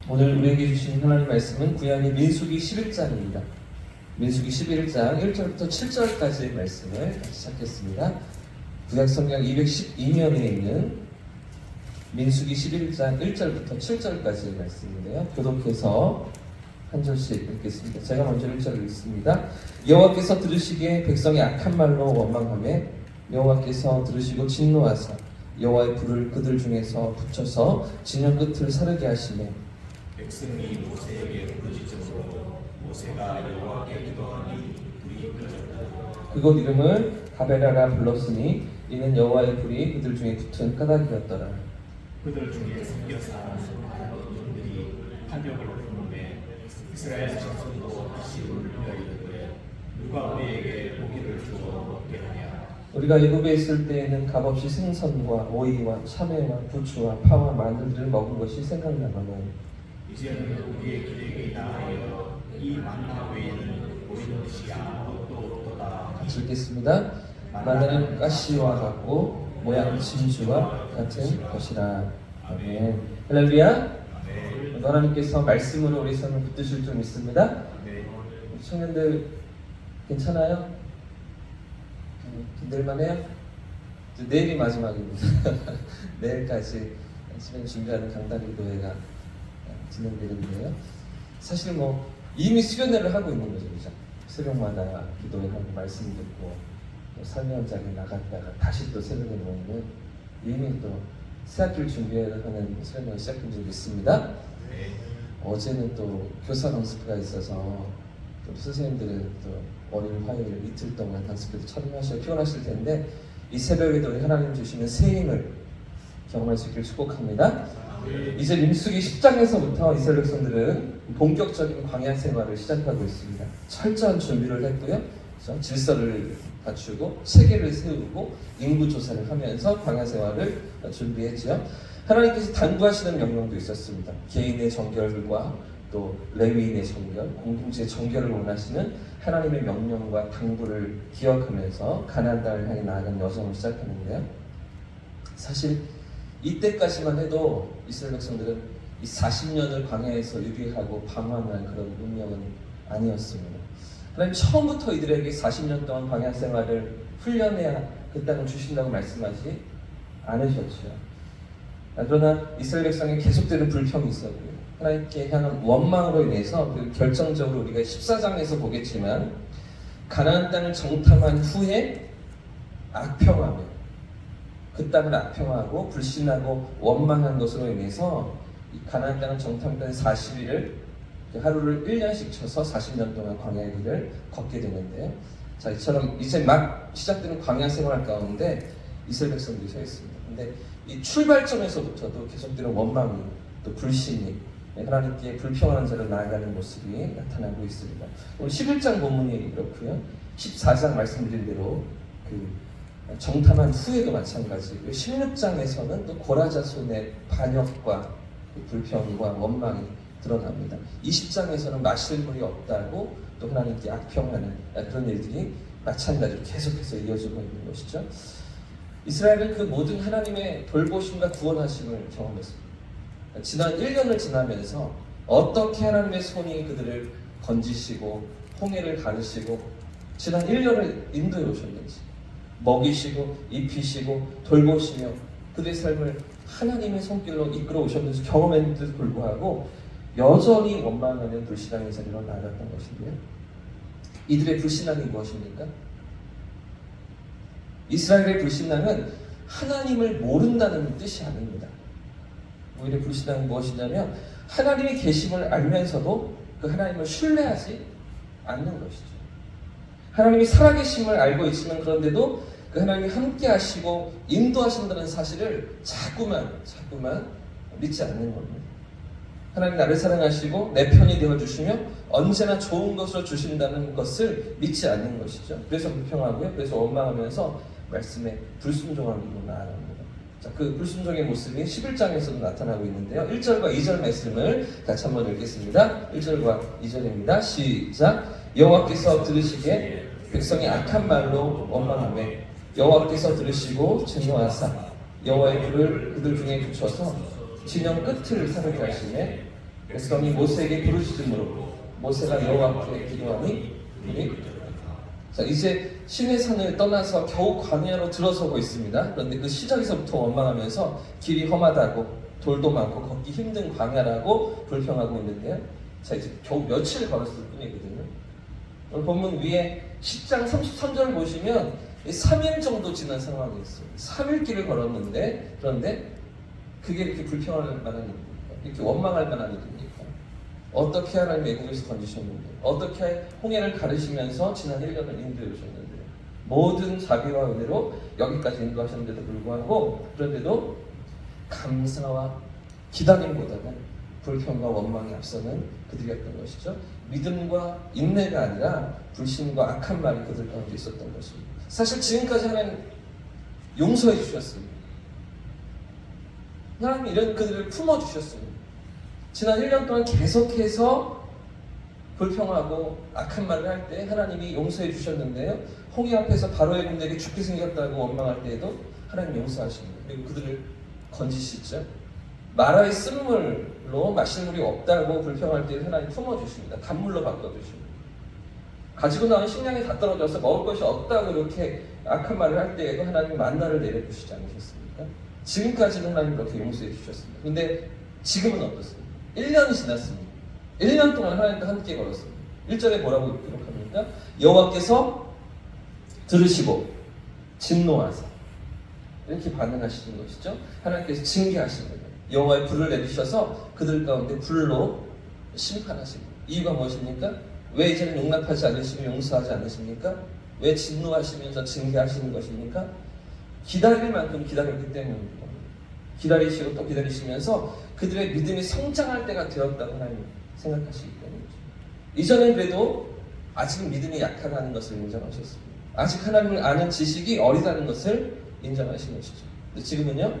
오늘 우리에게 주신 하나님 말씀은 구약의 민수기 11장입니다. 민수기 11장 1절부터 7절까지의 말씀을 시작했습니다. 구약 성경 212면에 있는 민수기 11장 1절부터 7절까지의 말씀인데요. 교독해서 한 절씩 읽겠습니다. 제가 먼저 1절을 읽습니다. 여호와께서 들으시기에 백성이 악한 말로 원망하매 여호와께서 들으시고 진노하사 여호와의 불을 그들 중에서 붙여서 진영 끝을 사르게 하시매 백성이 모세에게 부르짖음으로 모세가 여호와께 기도하니 불이 꺼졌다. 그곳 이름을 가베라라 불렀으니 이는 여호와의 불이 그들 중에 붙은 까닭이었더라. 그들 중에 섞여 사는 종들이 탄력을 품음에 이스라엘 자손도 다시 울려 이르되 누가 우리에게 고기를 주어 먹게 하냐. 우리가 애굽에 있을 때에는 값없이 생선과 오이와 참외와 부추와 파와 마늘들을 먹은 것이 생각나거늘 이제는 우리의 기력이 나하여 이 만나 외에는 보이는 것이 아무것도 없도다. 같이 읽겠습니다. 마늘은 가시와 같고 모양은 진주와 같은 것이라. 아멘. 할렐루야. 하나님께서 말씀으로 우리 삶을 붙드실 줄 믿습니다. 우리 청년들 괜찮아요? 기댈만해요? 내일이 마지막입니다. 내일까지 아침에 준비하는 강단기도회가 진행되는데요. 사실 이미 수련회를 하고 있는 거죠, 그죠? 새벽마다 기도회하고 말씀 듣고 삶의 현장에 나갔다가 다시 또 새벽에 모이는 이미 또 새학기를 준비하는 수련회가 시작된 줄 믿습니다. 어제는 또 교사 강습회가 있어서 또 선생님들은 또 월요일, 화요일 이틀 동안 강습회도 촬영하시고 피곤하실 텐데 이 새벽에도 우리 하나님 주시는 새 힘을 경험할 수 있기를 축복합니다. 이제 민수기 10장에서부터 이스라엘 백성들은 본격적인 광야 생활을 시작하고 있습니다. 철저한 준비를 했고요. 질서를 갖추고 체계를 세우고 인구 조사를 하면서 광야 생활을 준비했죠. 하나님께서 당부하시는 명령도 있었습니다. 개인의 정결과 또 레위인의 정결, 공동체의 정결을 원하시는 하나님의 명령과 당부를 기억하면서 가나안 땅을 향해 나아가는 여정을 시작하는데요. 사실 이때까지만 해도 이스라엘 백성들은 이 40년을 광야에서 유리하고 방황한 그런 운명은 아니었습니다. 하나님 처음부터 이들에게 40년 동안 광야 생활을 훈련해야 그 땅을 주신다고 말씀하지 않으셨죠. 그러나 이스라엘 백성에 계속되는 불평이 있었고요. 하나님께 향한 원망으로 인해서 결정적으로 우리가 14장에서 보겠지만 가나안 땅을 정탐한 후에 악평하며 그 땅을 악평하고 불신하고 원망한 것으로 인해서 이 가나안 땅을 정탐한 40일을 하루를 1년씩 쳐서 40년 동안 광야의 길을 걷게 되는데요. 자, 이처럼 이제 막 시작되는 광야 생활 가운데 이스라엘 백성들이 서 있습니다. 근데 이 출발점에서부터도 계속되는 원망이 또 불신이 하나님께 불평하는 자를 나아가는 모습이 나타나고 있습니다. 오늘 11장 본문이 그렇고요. 14장 말씀드린 대로 정탐한 후에도 마찬가지고요. 16장에서는 또 고라자손의 반역과 불평과 원망이 드러납니다. 20장에서는 마실 물이 없다고 또 하나님께 악평하는 그런 일들이 마찬가지로 계속해서 이어지고 있는 것이죠. 이스라엘은 그 모든 하나님의 돌보심과 구원하심을 경험했습니다. 지난 1년을 지나면서 어떻게 하나님의 손이 그들을 건지시고 홍해를 가르시고 지난 1년을 인도해 오셨는지 먹이시고 입히시고 돌보시며 그들의 삶을 하나님의 손길로 이끌어 오셨는지 경험했는데도 불구하고 여전히 원망하는 불신앙의 자리로 나아갔던 것인데요. 이들의 불신앙이 무엇입니까? 이스라엘의 불신앙은 하나님을 모른다는 뜻이 아닙니다. 오히려 불신앙은 무엇이냐면 하나님의 계심을 알면서도 그 하나님을 신뢰하지 않는 것이죠. 하나님이 살아계심을 알고 있으면 그런데도 그 하나님이 함께 하시고 인도하신다는 사실을 자꾸만 믿지 않는 겁니다. 하나님 나를 사랑하시고 내 편이 되어주시며 언제나 좋은 것을 주신다는 것을 믿지 않는 것이죠. 그래서 불평하고요. 그래서 원망하면서 말씀에 불순종하기로 나아갑니다. 자, 그 불순종의 모습이 11장에서도 나타나고 있는데요. 1절과 2절 말씀을 같이 한번 읽겠습니다. 1절과 2절입니다. 시작. 여호와께서 들으시기에 백성이 악한 말로 원망하며 여호와께서 들으시고 진노하사 여호와의 불을 그들 중에 붙여서 진영 끝을 사르게 하시매 백성이 모세에게 부르짖음으로 모세가 여호와께 기도하니 불이. 자, 이제 시내산을 떠나서 겨우 광야로 들어서고 있습니다. 그런데 그 시작에서부터 원망하면서 길이 험하다고 돌도 많고 걷기 힘든 광야라고 불평하고 있는데요. 자, 이제 겨우 며칠 걸었을 뿐이거든요. 오늘 본문 위에 10장 33절 보시면 3일 정도 지난 상황이 있어요. 3일 길을 걸었는데, 그런데 그게 이렇게 불평할 만한 일입니까? 이렇게 원망할 만한 일입니까? 어떻게 하나님 애국에서 건지셨는데, 어떻게 홍해를 가르시면서 지난 1년을 인도해 오셨는데, 모든 자비와 은혜로 여기까지 인도하셨는데도 불구하고, 그런데도 감사와 기다림보다는 불평과 원망이 앞서는 그들이었던 것이죠. 믿음과 인내가 아니라 불신과 악한 말이 그들 가운데 있었던 것입니다. 사실 지금까지 하나님 용서해 주셨습니다. 하나님 이런 그들을 품어주셨습니다. 지난 1년 동안 계속해서 불평하고 악한 말을 할 때 하나님이 용서해 주셨는데요. 홍해 앞에서 바로의 군대에게 죽게 생겼다고 원망할 때에도 하나님 용서하십니다. 그리고 그들을 건지시죠. 마라의 쓴물로 마실 물이 없다고 불평할 때 하나님 품어주십니다. 단물로 바꿔주십니다. 가지고 나온 식량이 다 떨어져서 먹을 것이 없다고 이렇게 악한 말을 할 때에도 하나님 만나를 내려주시지 않으셨습니까? 지금까지는 하나님 그렇게 용서해 주셨습니다. 근데 지금은 어떻습니까? 1년이 지났습니다. 1년 동안 하나님과 함께 걸었습니다. 1절에 뭐라고 기록합니까? 여호와께서 들으시고 진노하사 이렇게 반응하시는 것이죠. 하나님께서 징계하신 거예요. 여호와의 불을 내리셔서 그들 가운데 불로 심판하십니다. 이유가 무엇입니까? 왜 이제는 용납하지 않으시고 용서하지 않으십니까? 왜 진노하시면서 징계하시는 것입니까? 기다릴 만큼 기다렸기 때문입니다. 기다리시고 또 기다리시면서 그들의 믿음이 성장할 때가 되었다고 하나님 생각하시기 때문이죠. 이전엔 그래도 아직은 믿음이 약하다는 것을 인정하셨습니다. 아직 하나님을 아는 지식이 어리다는 것을 인정하신 것이죠. 근데 지금은요,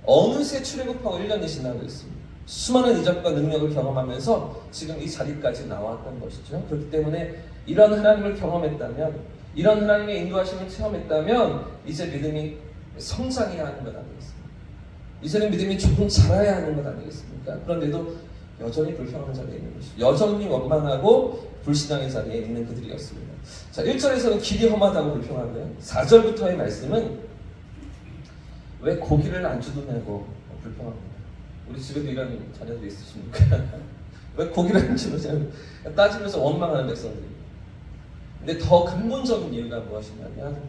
어느새 출애굽하고 1년이 지나고 있습니다. 수많은 이적과 능력을 경험하면서 지금 이 자리까지 나왔던 것이죠. 그렇기 때문에 이런 하나님을 경험했다면, 이런 하나님의 인도하심을 체험했다면 이제 믿음이 성장해야 하는 것 아니겠습니까? 이제는 믿음이 조금 자라야 하는 것 아니겠습니까? 그런데도 여전히 불평하는 자리에 있는 것이죠. 여전히 원망하고 불신앙의 자리에 있는 그들이었습니다. 자, 1절에서는 길이 험하다고 불평하고요. 4절부터의 말씀은 왜 고기를 안 주느냐고 불평합니다. 우리 집에도 이런 자녀들 있으십니까? 왜 고기를 안 주느냐고 따지면서 원망하는 백성들입니다. 근데 더 근본적인 이유가 무엇이냐면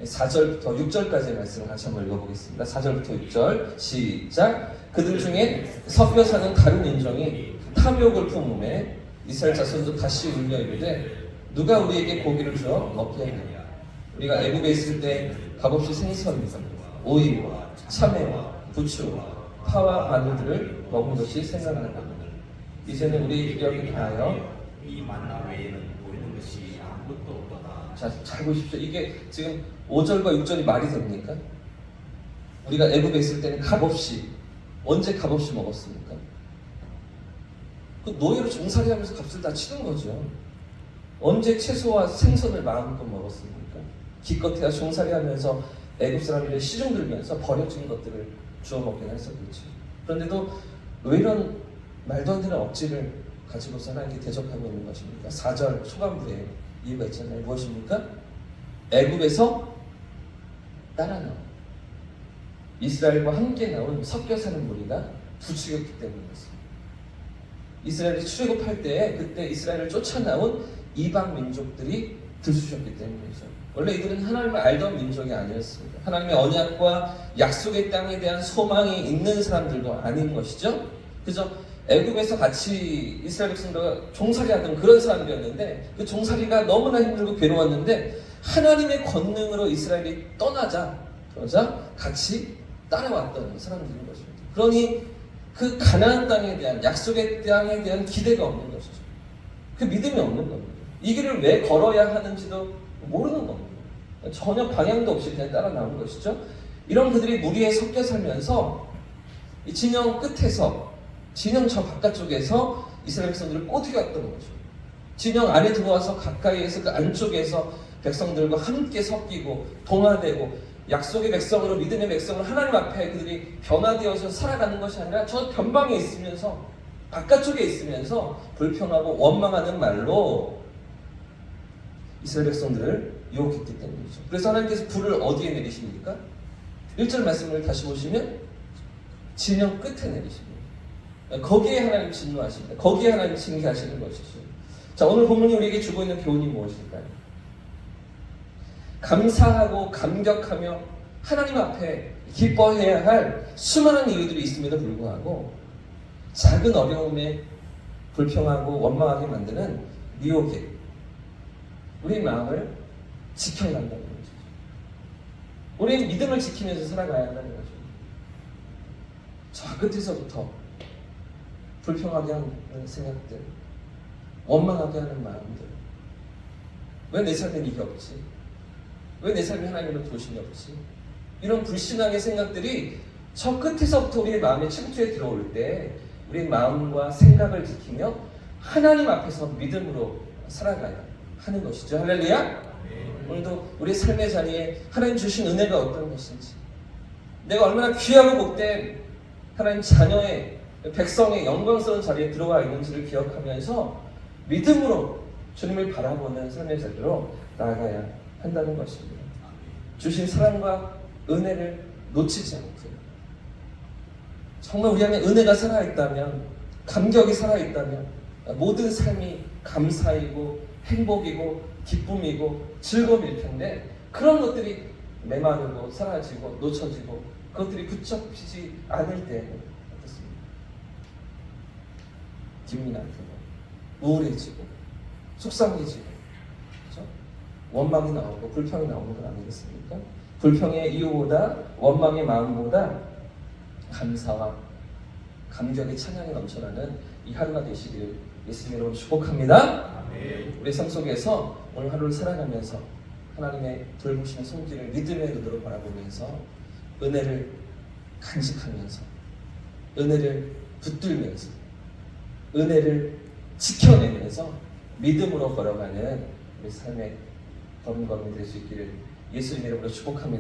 4절부터 6절까지의 말씀을 같이 한번 읽어보겠습니다. 4절부터 6절 시작. 그들 중에 섞여 사는 다른 인종이 탐욕을 품음에 이스라엘 자손도 다시 울려 이르되 누가 우리에게 고기를 주어 먹게 하느냐. 우리가 애굽에 있을 때 값없이 생선과 오이와 참외와 부추 파와 마늘들을 먹은 것이 생각나고 이제는 우리 기력이 다하여 이 만나 외에는 보이는 것이 아무것도 없다. 자, 잘 보십시오. 이게 지금 5절과 6절이 말이 됩니까? 우리가 애굽에 있을 때는 값없이, 언제 값없이 먹었습니까? 그 노예로 종살이하면서 값을 다 치른 거죠. 언제 채소와 생선을 마음껏 먹었습니까? 기껏해야 종살이하면서 애굽 사람들의 시중 들면서 버려진 것들을 주워 먹긴 했었겠죠. 그런데도 왜 이런 말도 안 되는 억지를 가지고서 하나님께 대적하고 있는 것입니까? 4절 초반부에 이유가 있잖아요. 무엇입니까? 애굽에서 따라 나온 이스라엘과 함께 나온 섞여 사는 무리가 부추겼기 때문이었습니다. 이스라엘이 출애굽할 때 그때 이스라엘을 쫓아나온 이방 민족들이 들쑤셨기 때문이죠. 원래 이들은 하나님을 알던 민족이 아니었습니다. 하나님의 언약과 약속의 땅에 대한 소망이 있는 사람들도 아닌 것이죠. 그죠? 애굽에서 같이 이스라엘 백성들과 종살이하던 그런 사람들이었는데 그 종살이가 너무나 힘들고 괴로웠는데 하나님의 권능으로 이스라엘이 떠나자 그러자 같이 따라왔던 사람들인 것입니다. 그러니 그 가나안 땅에 대한 약속의 땅에 대한 기대가 없는 것이죠. 그 믿음이 없는 겁니다. 이 길을 왜 걸어야 하는지도 모르는 겁니다. 전혀 방향도 없이 그냥 따라 나온 것이죠. 이런 그들이 무리에 섞여 살면서 이 진영 끝에서 진영 저 바깥쪽에서 이스라엘 백성들을 꼬드겼던 거죠. 진영 안에 들어와서 가까이에서 그 안쪽에서 백성들과 함께 섞이고 동화되고 약속의 백성으로 믿음의 백성으로 하나님 앞에 그들이 변화되어서 살아가는 것이 아니라 저 변방에 있으면서 바깥쪽에 있으면서 불평하고 원망하는 말로 이스라엘 백성들을 유혹했기 때문이죠. 그래서 하나님께서 불을 어디에 내리십니까? 1절 말씀을 다시 보시면 진영 끝에 내리십니다. 거기에 하나님 진노하십니다. 거기에 하나님 징계하시는 것이죠. 자, 오늘 본문이 우리에게 주고 있는 교훈이 무엇일까요? 감사하고 감격하며 하나님 앞에 기뻐해야 할 수많은 이유들이 있음에도 불구하고 작은 어려움에 불평하고 원망하게 만드는 미혹에 우리 마음을 지켜야 한다는 거죠. 우리는 믿음을 지키면서 살아가야 한다는 거죠. 저 끝에서부터 불평하게 하는 생각들, 원망하게 하는 마음들, 왜 내 삶에 이게 없지? 왜 내 삶에 하나님의 도심이 없지? 이런 불신앙의 생각들이 저 끝에서부터 우리의 마음에 침투해 들어올 때 우리의 마음과 생각을 지키며 하나님 앞에서 믿음으로 살아가야 하는 것이죠. 할렐루야! 오늘도 우리의 삶의 자리에 하나님 주신 은혜가 어떤 것인지, 내가 얼마나 귀하고 복된 하나님 자녀의 백성의 영광스러운 자리에 들어와 있는지를 기억하면서 믿음으로 주님을 바라보는 삶의 자리로 나아가야 한다는 것입니다. 주신 사랑과 은혜를 놓치지 않고요. 정말 우리 안에 은혜가 살아있다면, 감격이 살아있다면 모든 삶이 감사이고 행복이고 기쁨이고 즐거움일 텐데, 그런 것들이 메마르고 사라지고 놓쳐지고 그것들이 붙잡히지 않을 때는 어떻습니까? 기분이 나쁘고 우울해지고 속상해지고, 그렇죠? 원망이 나오고 불평이 나오는 건 아니겠습니까? 불평의 이유보다 원망의 마음보다 감사와 감격의 찬양이 넘쳐나는 이 하루가 되시길 예수님 이름으로 축복합니다. 우리 삶 속에서 오늘 하루를 살아가면서 하나님의 돌보시는 손길을 믿음의 눈으로 바라보면서 은혜를 간직하면서 은혜를 붙들면서 은혜를 지켜내면서 믿음으로 걸어가는 우리 삶의 걸음걸음이 될 수 있기를 예수님 이름으로 축복합니다.